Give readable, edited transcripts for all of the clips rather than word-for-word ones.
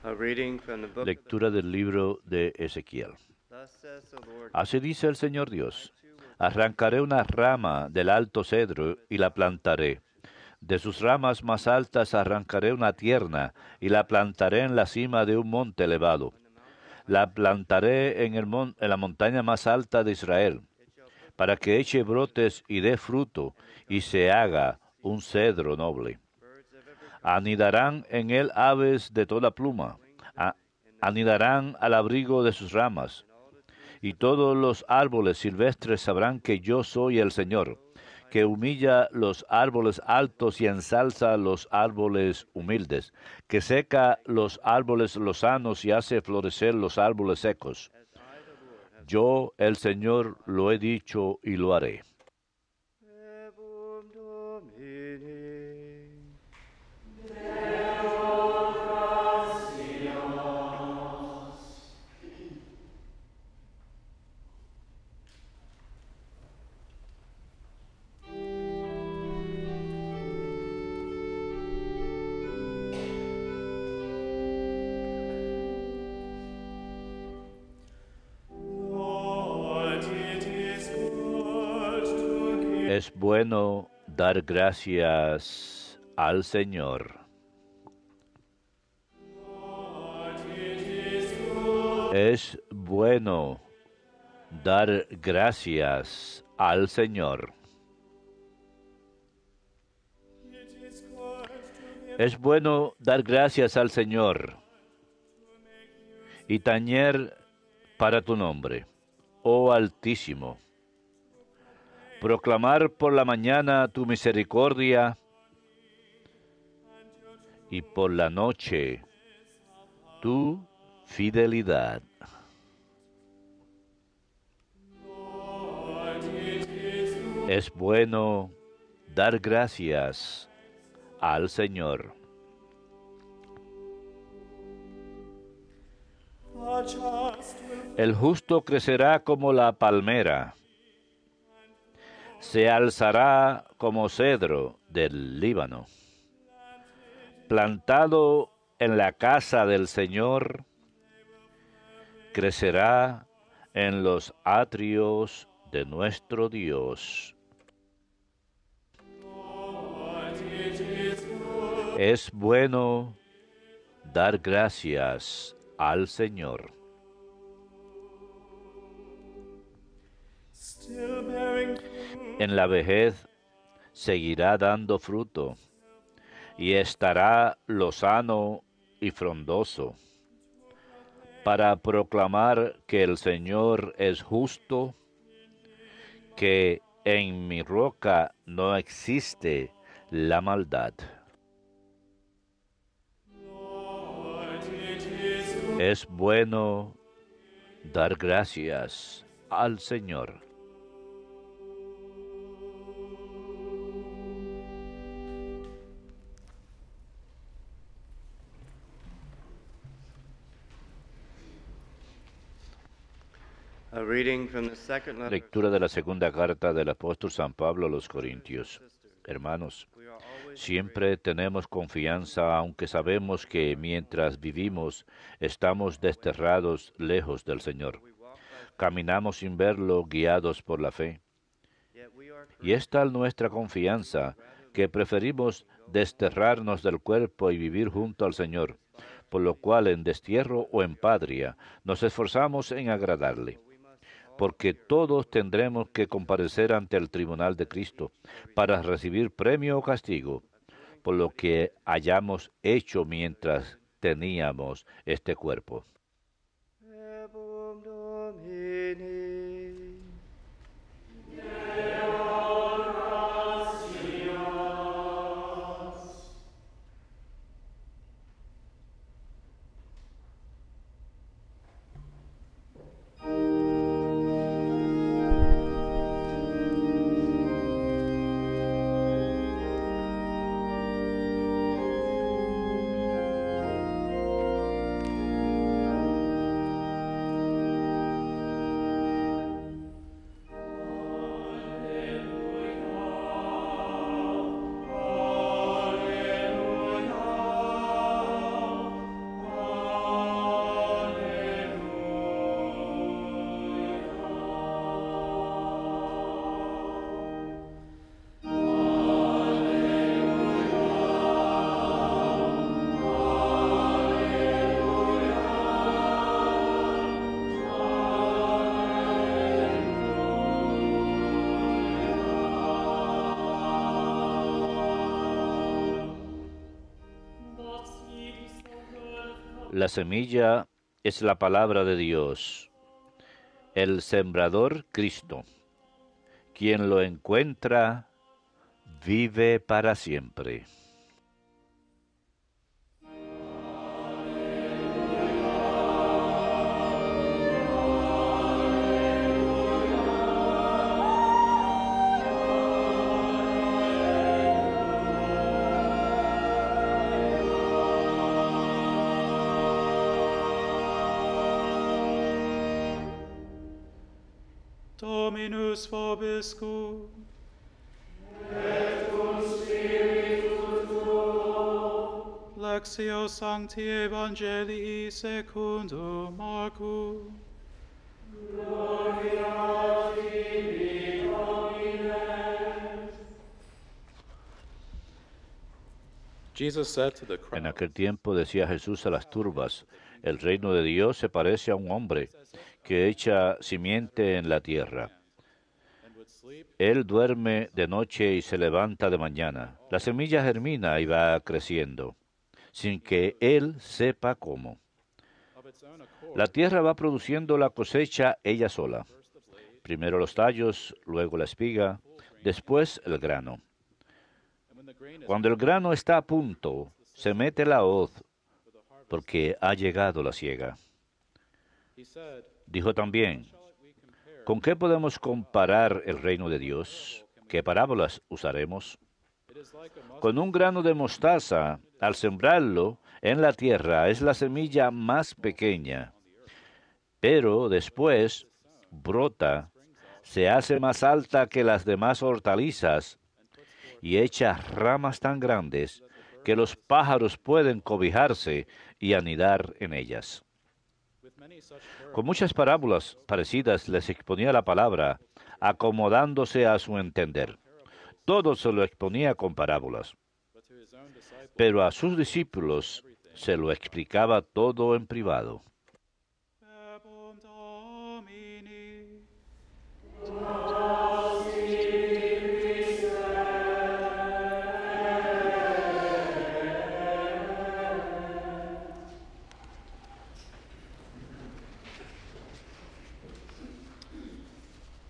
A reading from the book of the Lectura del libro de Ezequiel. Thus says the Lord, Así dice el Señor Dios: arrancaré una rama del alto cedro y la plantaré. De sus ramas más altas arrancaré una tierna y la plantaré en la cima de un monte elevado. La plantaré en la montaña más alta de Israel, para que eche brotes y dé fruto y se haga un cedro noble. birds of every kind, Anidarán en él aves de toda pluma, a- anidarán al abrigo de sus ramas, and all the trees y of the todos los árboles silvestres sabrán que yo soy el Señor, que humilla los árboles altos y ensalza los árboles humildes, que seca los árboles lozanos y hace florecer los árboles secos. as I, the Lord, have Yo, el Señor, lo he dicho y lo haré. Verbum Domini. Lord, it is good to give Es bueno dar gracias al Señor. Lord, it is good Es bueno dar gracias al Señor. it is good to give Es bueno dar gracias al Señor y tañer para tu nombre, oh Altísimo. Proclamar por la mañana tu misericordia y por la noche tu fidelidad. Lord, it is good Es bueno dar gracias al Señor. the just will El justo crecerá como la palmera, se alzará como cedro del Líbano, plantado en la casa del Señor, crecerá en los atrios de nuestro Dios. Lord, it is good Es bueno dar gracias al Señor. still bearing fruit En la vejez seguirá dando fruto y estará lozano y frondoso, para proclamar que el Señor es justo, que en mi roca no existe la maldad. Lord, it is good Es bueno dar gracias al Señor. A reading from the second letter of Lectura de la segunda carta del apóstol San Pablo a los Corintios. Hermanos, We are always siempre tenemos confianza, aunque sabemos que mientras vivimos estamos desterrados lejos del Señor. we walk by Caminamos sin verlo, guiados por la fe. yet we are Y es tal nuestra confianza que preferimos desterrarnos del cuerpo y vivir junto al Señor, por lo cual en destierro o en patria nos esforzamos en agradarle. we must all Porque todos tendremos que comparecer ante el tribunal de Cristo para recibir premio o castigo por lo que hayamos hecho mientras teníamos este cuerpo. Verbum Domini. La semilla es la palabra de Dios, el sembrador Cristo. Quien lo encuentra vive para siempre. Dominus vobiscum. Lectio Sancti Evangelii secundum Marcum. Jesus said to the En crowd, aquel tiempo decía Jesús a las turbas, el reino de Dios se parece a un hombre que echa simiente en la tierra. and would sleep Él duerme de noche y se levanta de mañana. La semilla germina y va creciendo, sin que él sepa cómo. of its own accord. La tierra va produciendo la cosecha ella sola. Primero los tallos, luego la espiga, después el grano. And when the grain is Cuando el grano está a punto, se mete la hoz, porque ha llegado la siega. he said, Dijo también, shall we compare? ¿con qué podemos comparar el reino de Dios? ¿Qué parábolas usaremos? It is like a mustard Con un grano de mostaza, al sembrarlo en la tierra, es la semilla más pequeña, pero después brota, se hace más alta que las demás hortalizas y echa ramas tan grandes que los pájaros pueden cobijarse y anidar en ellas. with many such Con muchas parábolas parecidas les exponía la palabra, acomodándose a su entender. Todo se lo exponía con parábolas, but to his own disciples. pero a sus discípulos se lo explicaba todo en privado. Verbum Domini.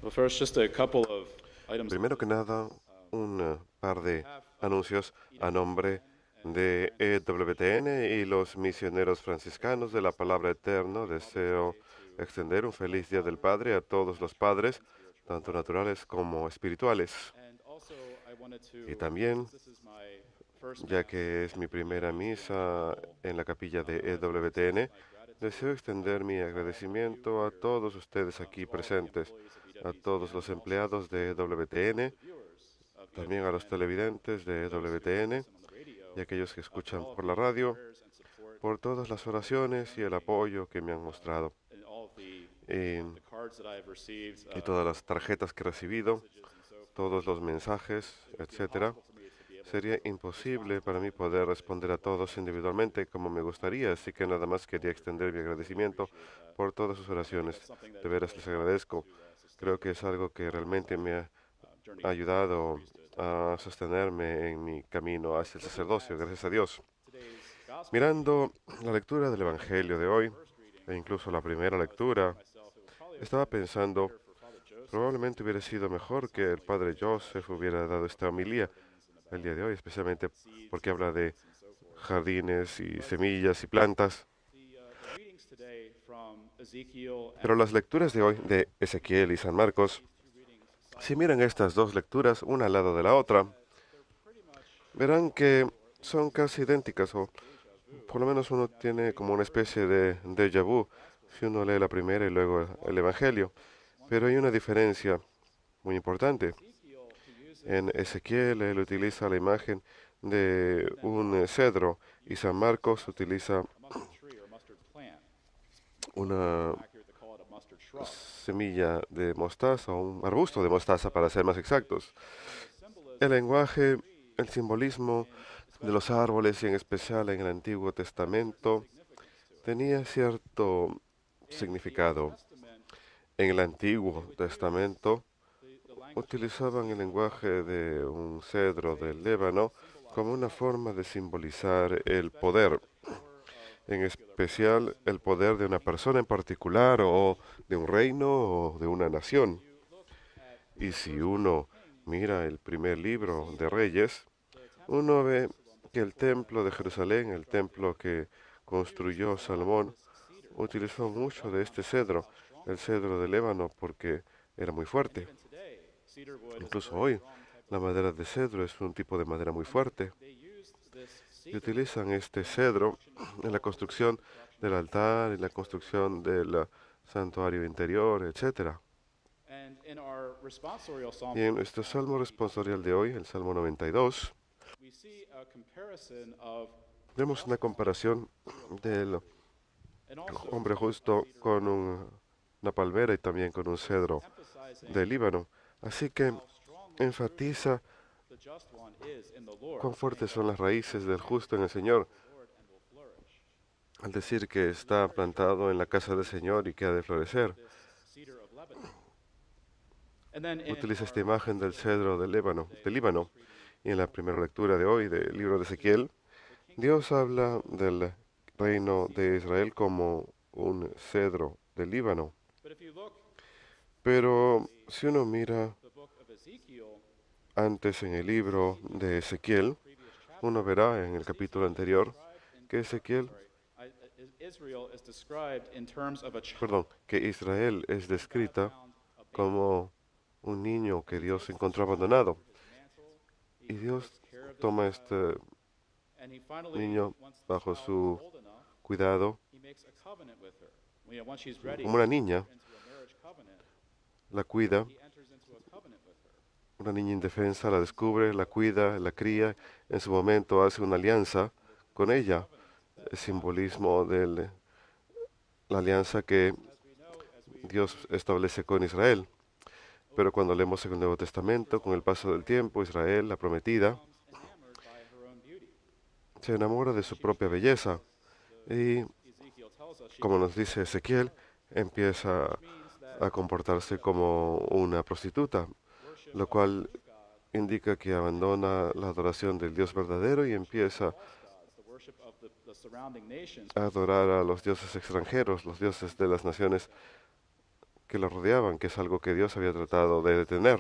Well, first, just a couple of items. Primero que nada, un par de anuncios a nombre de EWTN y los misioneros franciscanos de la Palabra Eterna. Deseo extender un feliz Día del Padre a todos los padres, tanto naturales como espirituales. And also, I wanted to, Y también, this is my first ya que es mi primera misa en la capilla de EWTN, deseo extender mi agradecimiento a todos ustedes aquí presentes, a todos los empleados de EWTN, también a los televidentes de EWTN y a aquellos que escuchan por la radio, por todas las oraciones y el apoyo que me han mostrado, and all of y, the cards that I've received. y todas las tarjetas que he recibido, todos los mensajes, etcétera. Sería imposible para mí poder responder a todos individualmente como me gustaría, así que nada más quería extender mi agradecimiento por todas sus oraciones. De veras les agradezco. Creo que es algo que realmente me ha ayudado a sostenerme en mi camino hacia el sacerdocio, gracias a Dios. Mirando la lectura del Evangelio de hoy, e incluso la primera lectura, estaba pensando, probablemente hubiera sido mejor que el padre Joseph hubiera dado esta homilía el día de hoy, especialmente porque habla de jardines y semillas y plantas. The readings today from Ezekiel Pero las lecturas de hoy de Ezequiel y San Marcos, si miran estas dos lecturas una al lado de la otra, verán que son casi idénticas, o por lo menos uno tiene como una especie de déjà vu si uno lee la primera y luego el Evangelio. Pero hay una diferencia muy importante. En Ezequiel él utiliza la imagen de un cedro y San Marcos utiliza mustard tree or mustard plant. una Accurate to call it a mustard shrub. semilla de mostaza o un arbusto de mostaza para ser más exactos. El lenguaje, el simbolismo de los árboles y en especial en el Antiguo Testamento tenía cierto significado. En el Antiguo Testamento utilizaban el lenguaje de un cedro del Líbano como una forma de simbolizar el poder. en especial el poder de una persona en particular o de un reino o de una nación. Y si uno mira el primer libro de Reyes, uno ve que el templo de Jerusalén, el templo que construyó Salomón, utilizó mucho de este cedro, el cedro de Líbano, porque era muy fuerte. Incluso hoy, la madera de cedro es un tipo de madera muy fuerte. Y utilizan este cedro en la construcción del altar, en la construcción del santuario interior, etcétera. Y en nuestro salmo responsorial de hoy, el Salmo 92, vemos una comparación del hombre justo con una palmera y también con un cedro del Líbano. Así que enfatiza cuán fuertes son las raíces del justo en el Señor, al decir que está plantado en la casa del Señor y que ha de florecer. Utiliza esta imagen del cedro del Líbano. Y en la primera lectura de hoy del libro de Ezequiel, Dios habla del reino de Israel como un cedro del Líbano. Pero si uno mira antes en el libro de Ezequiel, uno verá en el capítulo anterior que que Israel es descrita como un niño que Dios encontró abandonado. Y Dios toma este niño bajo su cuidado como una niña, la cuida, una niña indefensa, la descubre, la cuida, la cría, en su momento hace una alianza con ella, el simbolismo de la alianza que Dios establece con Israel. Pero cuando leemos en el Nuevo Testamento, con el paso del tiempo, Israel, la prometida, se enamora de su propia belleza y, como nos dice Ezequiel, empieza a comportarse como una prostituta, lo cual indica que abandona la adoración del Dios verdadero y empieza a adorar a los dioses extranjeros, los dioses de las naciones que la rodeaban, que es algo que Dios había tratado de detener.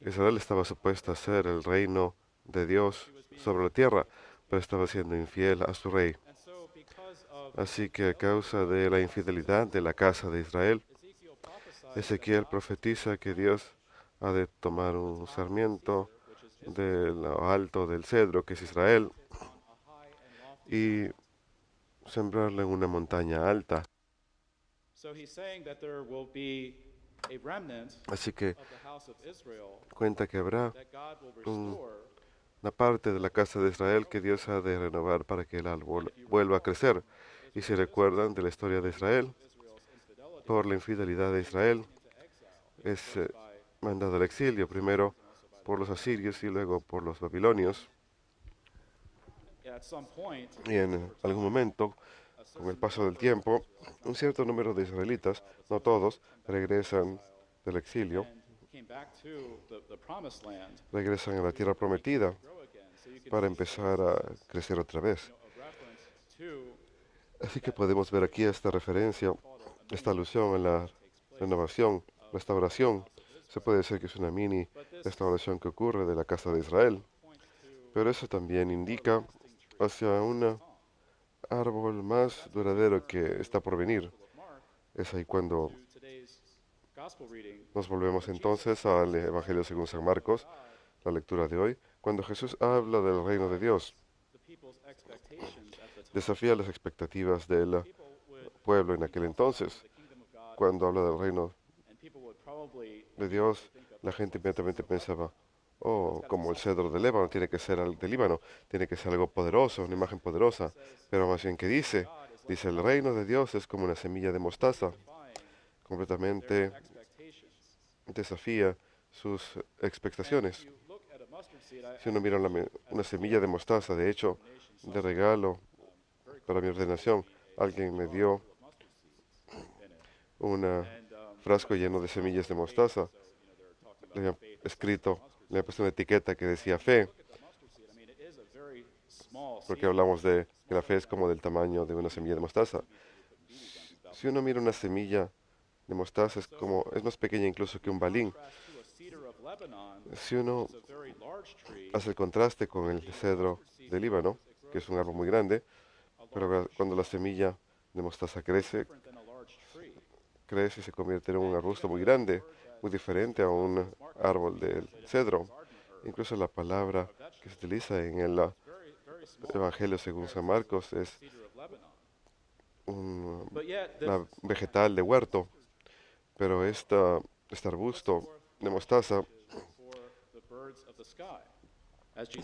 Israel estaba supuesta a ser el reino de Dios sobre la tierra, pero estaba siendo infiel a su rey. Así que a causa de la infidelidad de la casa de Israel, Ezequiel profetiza que Dios ha de tomar un sarmiento de lo alto del cedro, que es Israel, y sembrarlo en una montaña alta. Así que cuenta que habrá una parte de la casa de Israel que Dios ha de renovar para que el árbol vuelva a crecer. Y si recuerdan de la historia de Israel, por la infidelidad de Israel, es mandado al exilio, primero por los asirios y luego por los babilonios. Y en algún momento, con el paso del tiempo, un cierto número de israelitas, no todos, regresan del exilio, regresan a la tierra prometida para empezar a crecer otra vez. Así que podemos ver aquí esta referencia, esta alusión a la renovación, restauración. Se puede decir que es una mini restauración que ocurre de la casa de Israel, pero eso también indica hacia un árbol más duradero que está por venir. Es ahí cuando nos volvemos entonces al Evangelio según San Marcos, la lectura de hoy, cuando Jesús habla del reino de Dios. Desafía las expectativas del pueblo en aquel entonces. Cuando habla del reino de Dios, la gente inmediatamente pensaba, oh, como el cedro del Líbano, tiene que ser del Líbano, tiene que ser algo poderoso, una imagen poderosa. Pero más bien, ¿qué dice? Dice, el reino de Dios es como una semilla de mostaza. Completamente desafía sus expectaciones. Si uno mira una semilla de mostaza, de hecho, de regalo para mi ordenación, alguien me dio un frasco lleno de semillas de mostaza. Le había puesto una etiqueta que decía fe. porque hablamos de que la fe es como del tamaño de una semilla de mostaza. Si uno mira una semilla de mostaza es más pequeña incluso que un balín. Si uno hace el contraste con el cedro del Líbano, que es un árbol muy grande, pero cuando la semilla de mostaza crece y se convierte en un arbusto muy grande, muy diferente a un árbol del cedro. Incluso la palabra que se utiliza en el Evangelio según San Marcos es un vegetal de huerto, pero este arbusto de mostaza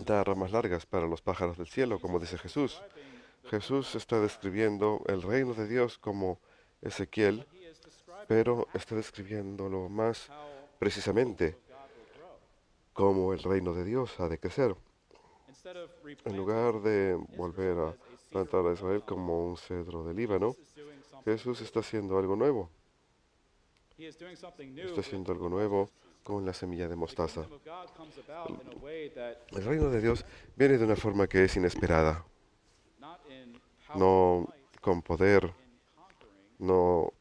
da ramas largas para los pájaros del cielo, como dice Jesús. Jesús está describiendo el reino de Dios como Ezequiel, pero está describiéndolo más precisamente como el reino de Dios ha de crecer. En lugar de volver a plantar a Israel como un cedro del Líbano, Jesús está haciendo algo nuevo. Está haciendo algo nuevo con la semilla de mostaza. El reino de Dios viene de una forma que es inesperada, no con poder, no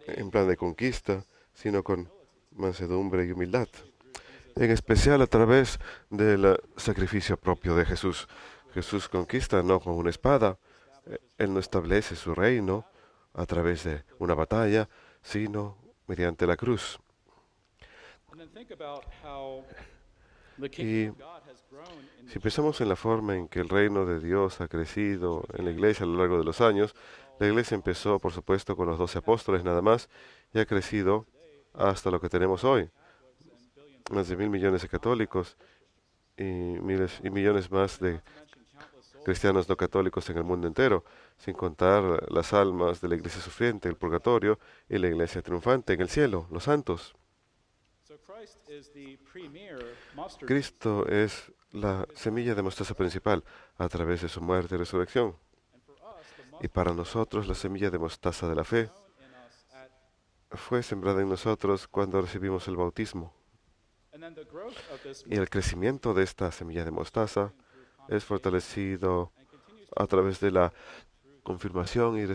en plan de conquista, sino con mansedumbre y humildad, en especial a través del sacrificio propio de Jesús. Jesús conquista no con una espada, Él no establece su reino a través de una batalla, sino mediante la cruz. Y si pensamos en la forma en que el reino de Dios ha crecido en la iglesia a lo largo de los años, la iglesia empezó, por supuesto, con los 12 apóstoles nada más, y ha crecido hasta lo que tenemos hoy. Más de 1.000 millones de católicos y miles y millones más de cristianos no católicos en el mundo entero, sin contar las almas de la iglesia sufriente, el purgatorio, y la iglesia triunfante en el cielo, los santos. Cristo es la semilla de mostaza principal a través de su muerte y resurrección. Y para nosotros la semilla de mostaza de la fe fue sembrada en nosotros cuando recibimos el bautismo. Y el crecimiento de esta semilla de mostaza es fortalecido a través de la confirmación y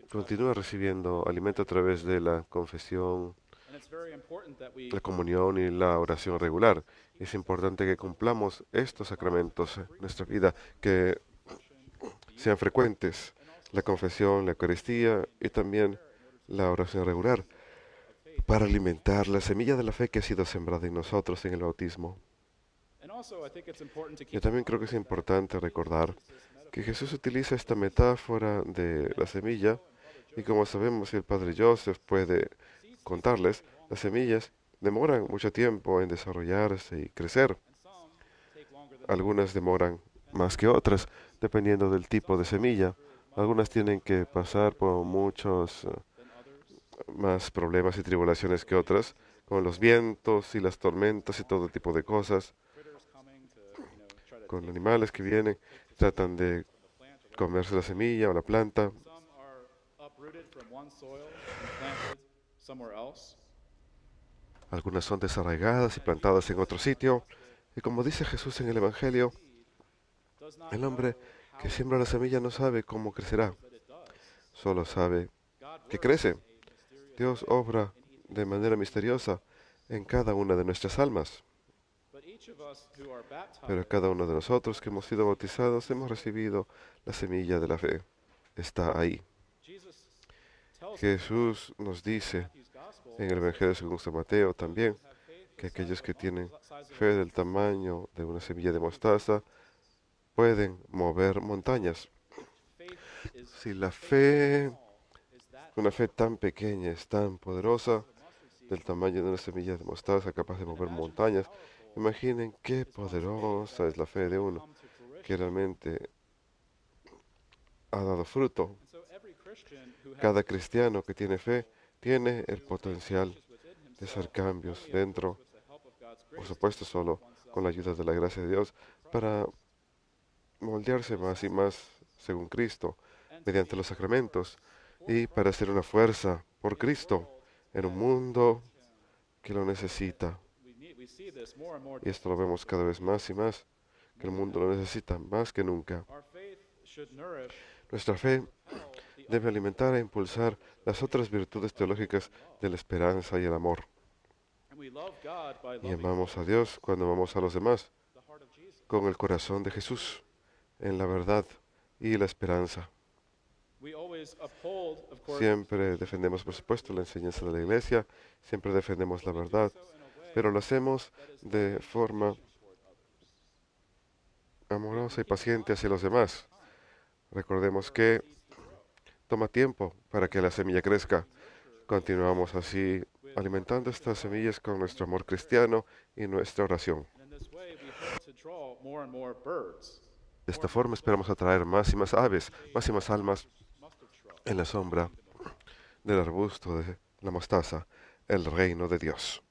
continúa recibiendo alimento a través de la confesión, la comunión y la oración regular. Es importante que cumplamos estos sacramentos en nuestra vida, que sean frecuentes, la confesión, la Eucaristía y también la oración regular, para alimentar la semilla de la fe que ha sido sembrada en nosotros en el bautismo. Yo también creo que es importante recordar que Jesús utiliza esta metáfora de la semilla, y como sabemos, si el Padre Joseph puede contarles, las semillas demoran mucho tiempo en desarrollarse y crecer. Algunas demoran más que otras, dependiendo del tipo de semilla. Algunas tienen que pasar por muchos más problemas y tribulaciones que otras, con los vientos y las tormentas y todo tipo de cosas, con animales que vienen, tratan de comerse la semilla o la planta. Algunas son desarraigadas y plantadas en otro sitio. Y como dice Jesús en el Evangelio, el hombre que siembra la semilla no sabe cómo crecerá, solo sabe que crece. Dios obra de manera misteriosa en cada una de nuestras almas. Pero cada uno de nosotros que hemos sido bautizados hemos recibido la semilla de la fe. Está ahí. Jesús nos dice en el Evangelio según San Mateo también que aquellos que tienen fe del tamaño de una semilla de mostaza pueden mover montañas. Si la fe, una fe tan pequeña, es tan poderosa, del tamaño de una semilla de mostaza capaz de mover montañas, imaginen qué poderosa es la fe de uno que realmente ha dado fruto. Cada cristiano que tiene fe tiene el potencial de hacer cambios dentro, por supuesto solo con la ayuda de la gracia de Dios, para moldearse más y más según Cristo, mediante los sacramentos, y para ser una fuerza por Cristo en un mundo que lo necesita. Y esto lo vemos cada vez más y más que el mundo lo necesita más que nunca. Our faith should nourish Nuestra fe debe alimentar e impulsar las otras virtudes teológicas de la esperanza y el amor. and we love God by Y loving amamos a Dios cuando amamos a los demás, the heart of Jesus. con el corazón de Jesús, en la verdad y la esperanza. We always uphold, of course, Siempre defendemos, por supuesto, la enseñanza de la Iglesia, siempre defendemos la verdad, pero lo hacemos de forma amorosa y paciente hacia los demás. Recordemos que toma tiempo para que la semilla crezca. Continuamos así alimentando estas semillas con nuestro amor cristiano y nuestra oración. and in this way we hope to draw more and more birds. De esta forma esperamos atraer más y más aves, más y más almas en la sombra del arbusto de la mostaza, el reino de Dios.